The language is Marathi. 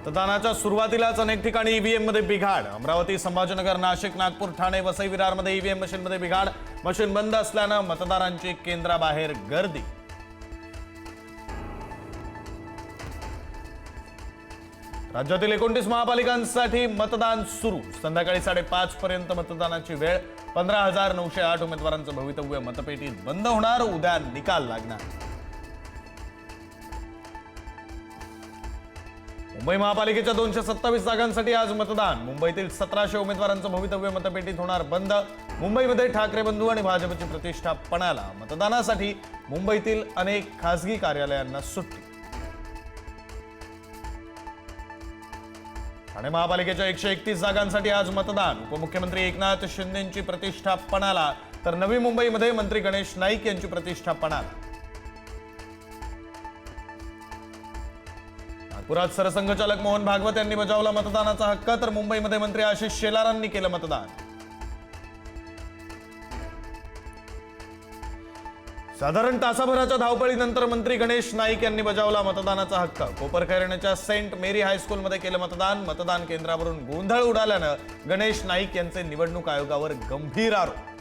मतदानाच्या सुरुवातीलाच अनेक ठिकाणी ईव्हीएम मध्ये बिघाड। अमरावती, संभाजीनगर, नाशिक, नागपूर, ठाणे, वसई विरारमध्ये ईव्हीएम मशीनमध्ये बिघाड। मशीन बंद असल्याने मतदारांची केंद्राबाहेर गर्दी। राज्यातील 29 महापालिकांसाठी मतदान सुरू। संध्याकाळी 5:30 पर्यंत मतदानाची वेळ। 15,908 उमेदवारांचं भवितव्य मतपेटीत बंद होणार। उद्या निकाल लागणार। मुंबई महापालिकेच्या 227 जागांसाठी आज मतदान। मुंबईतील 1700 उमेदवारांचं भवितव्य मतपेटीत होणार बंद। मुंबईमध्ये ठाकरे बंधू आणि भाजपची प्रतिष्ठा पणाला। मतदानासाठी मुंबईतील अनेक खासगी कार्यालयांना सुट्टी। ठाणे महापालिकेच्या 131 जागांसाठी आज मतदान। उपमुख्यमंत्री एकनाथ शिंदेंची प्रतिष्ठा पणाला, तर नवी मुंबईमध्ये मंत्री गणेश नाईक यांची प्रतिष्ठा पणाला। नागपुरात सरसंघचालक मोहन भागवत यांनी बजावला मतदानाचा हक्क, तर मुंबईमध्ये मंत्री आशिष शेलारांनी केलं मतदान। साधारण तासाभराच्या धावपळीनंतर मंत्री गणेश नाईक यांनी बजावला मतदानाचा हक्क। कोपरखैरण्याच्या सेंट मेरी हायस्कूलमध्ये केलं मतदान। मतदान केंद्रावरून गोंधळ उडाल्यानं गणेश नाईक यांचे निवडणूक आयोगावर गंभीर आरोप।